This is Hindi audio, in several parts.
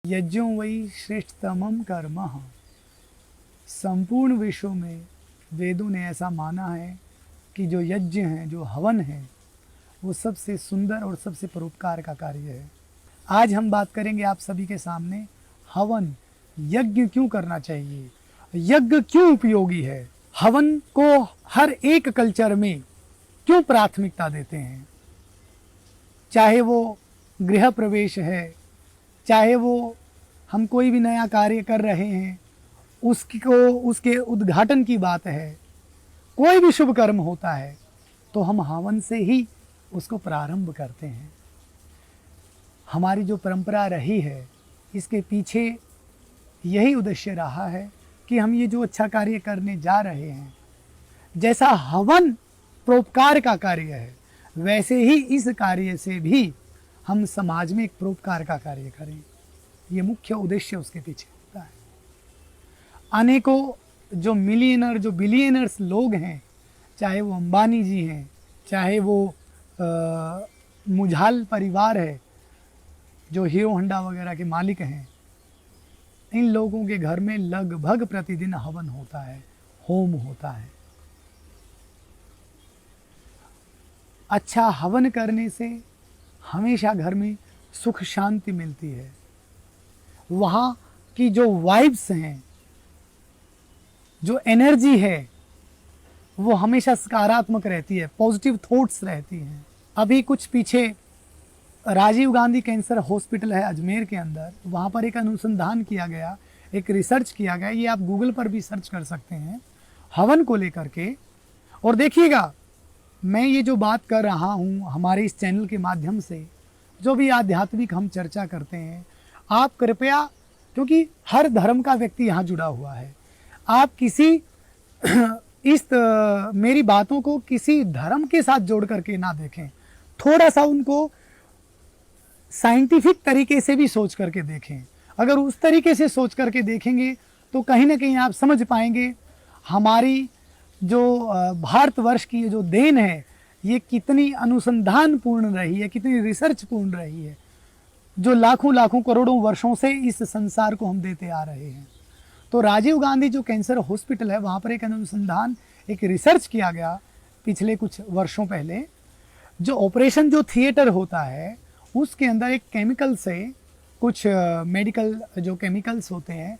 यज्ञों वही श्रेष्ठतमम कर्म। संपूर्ण विश्व में वेदों ने ऐसा माना है कि जो यज्ञ हैं, जो हवन है, वो सबसे सुंदर और सबसे परोपकार का कार्य है। आज हम बात करेंगे आप सभी के सामने हवन, यज्ञ क्यों करना चाहिए, यज्ञ क्यों उपयोगी है, हवन को हर एक कल्चर में क्यों प्राथमिकता देते हैं। चाहे वो गृह प्रवेश है, चाहे वो हम कोई भी नया कार्य कर रहे हैं उसके उद्घाटन की बात है, कोई भी शुभ कर्म होता है तो हम हवन से ही उसको प्रारंभ करते हैं। हमारी जो परंपरा रही है इसके पीछे यही उद्देश्य रहा है कि हम ये जो अच्छा कार्य करने जा रहे हैं, जैसा हवन परोपकार का कार्य है, वैसे ही इस कार्य से भी हम समाज में एक परोपकार का कार्य करें। ये मुख्य उद्देश्य उसके पीछे होता है। अनेकों जो मिलियनर, जो बिलियनर्स लोग हैं, चाहे वो अंबानी जी हैं, चाहे वो मुझाल परिवार है जो हीरो होंडा वगैरह के मालिक हैं, इन लोगों के घर में लगभग प्रतिदिन हवन होता है, होम होता है। अच्छा हवन करने से हमेशा घर में सुख शांति मिलती है। वहाँ की जो वाइब्स हैं, जो एनर्जी है, वो हमेशा सकारात्मक रहती है, पॉजिटिव थॉट्स रहती हैं। अभी कुछ पीछे राजीव गांधी कैंसर हॉस्पिटल है अजमेर के अंदर, वहाँ पर एक अनुसंधान किया गया, एक रिसर्च किया गया, ये आप गूगल पर भी सर्च कर सकते हैं हवन को लेकर के। और देखिएगा, मैं ये जो बात कर रहा हूँ हमारे इस चैनल के माध्यम से, जो भी आध्यात्मिक हम चर्चा करते हैं, आप कृपया, क्योंकि हर धर्म का व्यक्ति यहाँ जुड़ा हुआ है, आप किसी मेरी बातों को किसी धर्म के साथ जोड़ करके ना देखें, थोड़ा सा उनको साइंटिफिक तरीके से भी सोच करके देखें। अगर उस तरीके से सोच करके देखेंगे तो कहीं ना कहीं आप समझ पाएंगे हमारी जो भारतवर्ष की जो देन है, ये कितनी अनुसंधान पूर्ण रही है, कितनी रिसर्च पूर्ण रही है, जो लाखों लाखों करोड़ों वर्षों से इस संसार को हम देते आ रहे हैं। तो राजीव गांधी जो कैंसर हॉस्पिटल है, वहाँ पर एक अनुसंधान, एक रिसर्च किया गया पिछले कुछ वर्षों पहले। जो ऑपरेशन जो थिएटर होता है उसके अंदर एक केमिकल से, कुछ मेडिकल जो केमिकल्स होते हैं,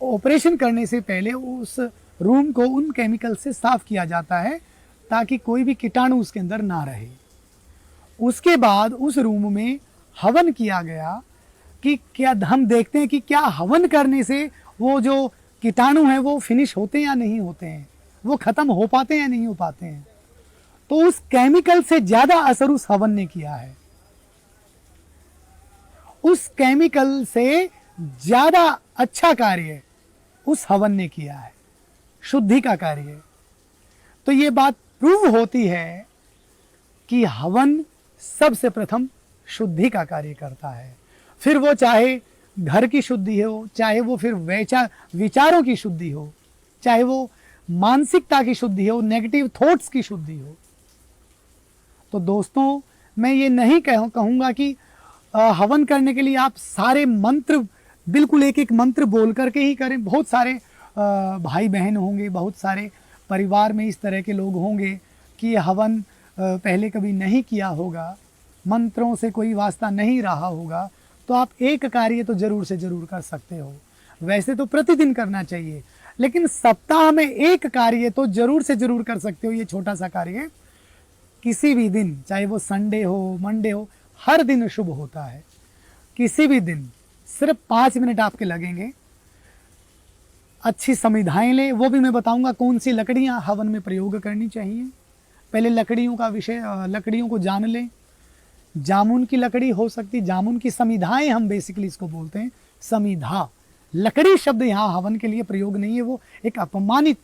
ऑपरेशन करने से पहले उस रूम को उन केमिकल से साफ किया जाता है ताकि कोई भी कीटाणु उसके अंदर ना रहे। उसके बाद उस रूम में हवन किया गया कि क्या हम देखते हैं कि क्या हवन करने से वो जो कीटाणु हैं वो फिनिश होते हैं या नहीं होते हैं, वो खत्म हो पाते हैं या नहीं हो पाते हैं। तो उस केमिकल से ज्यादा असर उस हवन ने किया है, उस केमिकल से ज्यादा अच्छा कार्य उस हवन ने किया है, शुद्धि का कार्य। तो ये बात प्रूव होती है कि हवन सबसे प्रथम शुद्धि का कार्य करता है। फिर वो चाहे घर की शुद्धि हो, चाहे वो फिर विचारों की शुद्धि हो, चाहे वो मानसिकता की शुद्धि हो, नेगेटिव थॉट्स की शुद्धि हो। तो दोस्तों, मैं ये नहीं कहूँगा कि हवन करने के लिए आप सारे मंत्र बिल्कुल एक एक मंत्र बोल करके ही करें। बहुत सारे भाई बहन होंगे, बहुत सारे परिवार में इस तरह के लोग होंगे कि हवन पहले कभी नहीं किया होगा, मंत्रों से कोई वास्ता नहीं रहा होगा, तो आप एक कार्य तो जरूर से जरूर कर सकते हो। वैसे तो प्रतिदिन करना चाहिए, लेकिन सप्ताह में एक कार्य तो जरूर से जरूर कर सकते हो। ये छोटा सा कार्य किसी भी दिन, चाहे वो संडे हो, मंडे हो, हर दिन शुभ होता है। किसी भी दिन सिर्फ 5 मिनट आपके लगेंगे। अच्छी समिधाएं लें, वो भी मैं बताऊंगा कौन सी लकड़ियां हवन में प्रयोग करनी चाहिए। पहले लकड़ियों का विषय, लकड़ियों को जान लें। जामुन की लकड़ी हो सकती, जामुन की समिधाएं हम बेसिकली इसको बोलते हैं, समिधा। लकड़ी शब्द यहाँ हवन के लिए प्रयोग नहीं है, वो एक अपमानित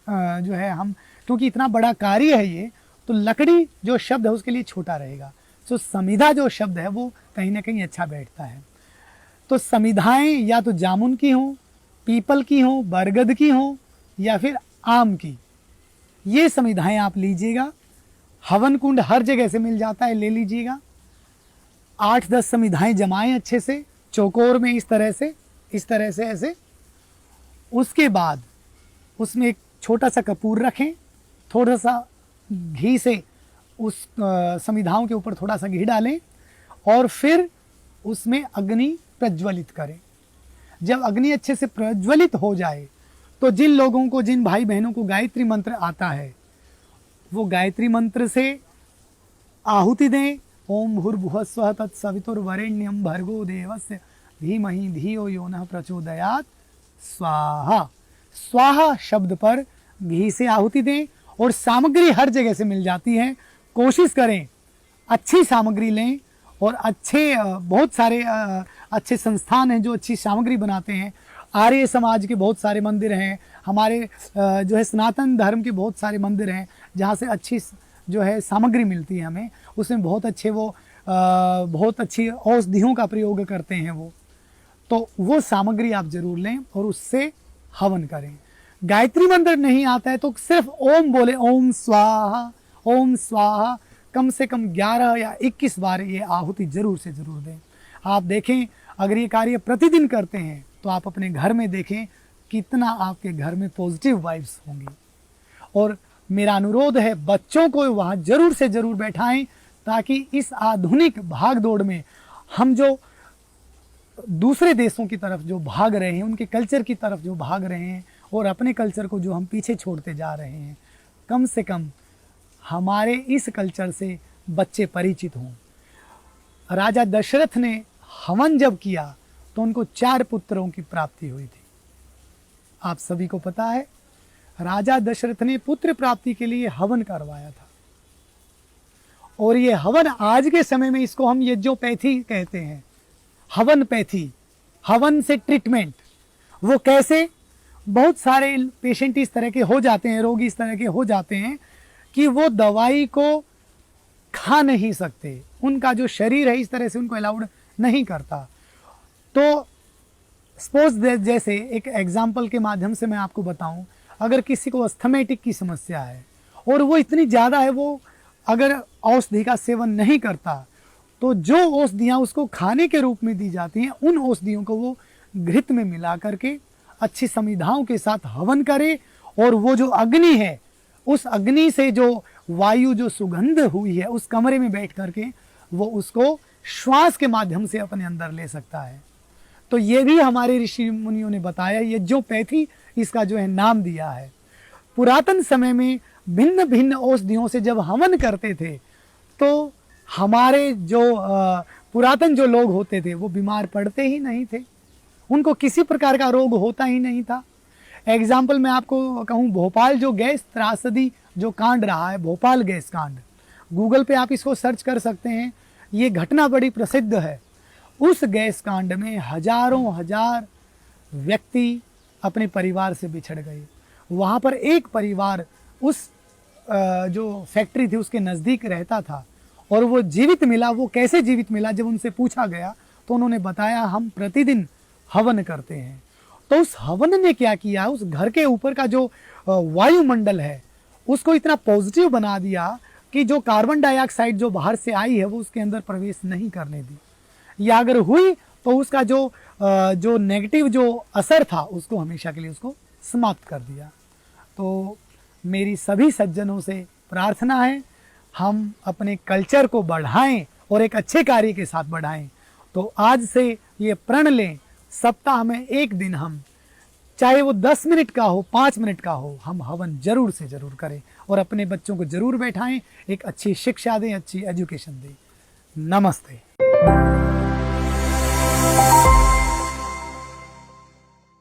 जो है, हम क्योंकि इतना बड़ा कार्य है ये, तो लकड़ी जो शब्द है उसके लिए छोटा रहेगा। तो समिधा जो शब्द है वो कहीं ना कहीं अच्छा बैठता है। तो समिधाएं या तो जामुन की हो, पीपल की हो, बरगद की हो, या फिर आम की, ये समिधाएं आप लीजिएगा। हवन कुंड हर जगह से मिल जाता है, ले लीजिएगा। 8-10 समिधाएं जमाएं अच्छे से, चौकोर में इस तरह से ऐसे। उसके बाद उसमें एक छोटा सा कपूर रखें, थोड़ा सा घी से उस समिधाओं के ऊपर थोड़ा सा घी डालें और फिर उसमें अग्नि प्रज्वलित करें। जब अग्नि अच्छे से प्रज्वलित हो जाए तो जिन लोगों को, जिन भाई बहनों को गायत्री मंत्र आता है, वो गायत्री मंत्र से आहुति दें। ओम भूर्भुवः स्वः तत्सवितुर्वरेण्यं भर्गो देवस्य धीमहि धियो यो नः प्रचोदयात् स्वाहा। स्वाहा शब्द पर घी से आहुति दें और सामग्री हर जगह से मिल जाती है। कोशिश करें अच्छी सामग्री लें और बहुत सारे अच्छे संस्थान हैं जो अच्छी सामग्री बनाते हैं। आर्य समाज के बहुत सारे मंदिर हैं, हमारे जो है सनातन धर्म के बहुत सारे मंदिर हैं जहाँ से अच्छी जो है सामग्री मिलती है हमें। उसमें बहुत अच्छी औषधियों का प्रयोग करते हैं तो वो सामग्री आप जरूर लें और उससे हवन करें। गायत्री मंत्र नहीं आता है तो सिर्फ ओम बोले, ओम स्वाहा कम से कम 11 या 21 बार ये आहुति जरूर से जरूर दें। आप देखें अगर ये कार्य प्रतिदिन करते हैं तो आप अपने घर में देखें कितना आपके घर में पॉजिटिव वाइब्स होंगी। और मेरा अनुरोध है बच्चों को वहाँ जरूर से जरूर बैठाएं ताकि इस आधुनिक भाग दौड़ में हम जो दूसरे देशों की तरफ जो भाग रहे हैं, उनके कल्चर की तरफ जो भाग रहे हैं और अपने कल्चर को जो हम पीछे छोड़ते जा रहे हैं, कम से कम हमारे इस कल्चर से बच्चे परिचित हों। राजा दशरथ ने हवन जब किया तो उनको 4 पुत्रों की प्राप्ति हुई थी। आप सभी को पता है राजा दशरथ ने पुत्र प्राप्ति के लिए हवन करवाया था। और ये हवन आज के समय में इसको हम यज्ञोपैथी कहते हैं, हवन पैथी, हवन से ट्रीटमेंट। वो कैसे? बहुत सारे पेशेंट इस तरह के हो जाते हैं, रोगी इस तरह के हो जाते हैं कि वो दवाई को खा नहीं सकते, उनका जो शरीर है इस तरह से उनको अलाउड नहीं करता। तो सपोज जैसे एक एग्जाम्पल के माध्यम से मैं आपको बताऊं, अगर किसी को अस्थमेटिक की समस्या है और वो इतनी ज़्यादा है, वो अगर औषधि का सेवन नहीं करता तो जो औषधियाँ उसको खाने के रूप में दी जाती हैं, उन औषधियों को वो घृत में मिला करके अच्छी समिधाओं के साथ हवन करे और वो जो अग्नि है, उस अग्नि से जो वायु जो सुगंध हुई है उस कमरे में बैठ करके वो उसको श्वास के माध्यम से अपने अंदर ले सकता है। तो ये भी हमारे ऋषि मुनियों ने बताया, यज्ञोपैथी इसका जो है नाम दिया है। पुरातन समय में भिन्न भिन्न औषधियों से जब हवन करते थे तो हमारे जो पुरातन जो लोग होते थे वो बीमार पड़ते ही नहीं थे, उनको किसी प्रकार का रोग होता ही नहीं था। एग्जाम्पल मैं आपको कहूँ, भोपाल जो गैस त्रासदी जो कांड रहा है, भोपाल गैस कांड, गूगल पे आप इसको सर्च कर सकते हैं, ये घटना बड़ी प्रसिद्ध है। उस गैस कांड में हजारों हजार व्यक्ति अपने परिवार से बिछड़ गए। वहाँ पर एक परिवार उस जो फैक्ट्री थी उसके नज़दीक रहता था और वो जीवित मिला। वो कैसे जीवित मिला, जब उनसे पूछा गया तो उन्होंने बताया हम प्रतिदिन हवन करते हैं। तो उस हवन ने क्या किया, उस घर के ऊपर का जो वायुमंडल है उसको इतना पॉजिटिव बना दिया कि जो कार्बन डाइऑक्साइड जो बाहर से आई है वो उसके अंदर प्रवेश नहीं करने दी, या अगर हुई तो उसका जो नेगेटिव जो असर था उसको हमेशा के लिए उसको समाप्त कर दिया। तो मेरी सभी सज्जनों से प्रार्थना है हम अपने कल्चर को बढ़ाएं और एक अच्छे कार्य के साथ बढ़ाएं। तो आज से ये प्रण लें, सप्ताह में एक दिन हम, चाहे वो 10 मिनट का हो, 5 मिनट का हो, हम हवन जरूर से जरूर करें और अपने बच्चों को जरूर बैठाएं, एक अच्छी शिक्षा दें, अच्छी एजुकेशन दें। नमस्ते।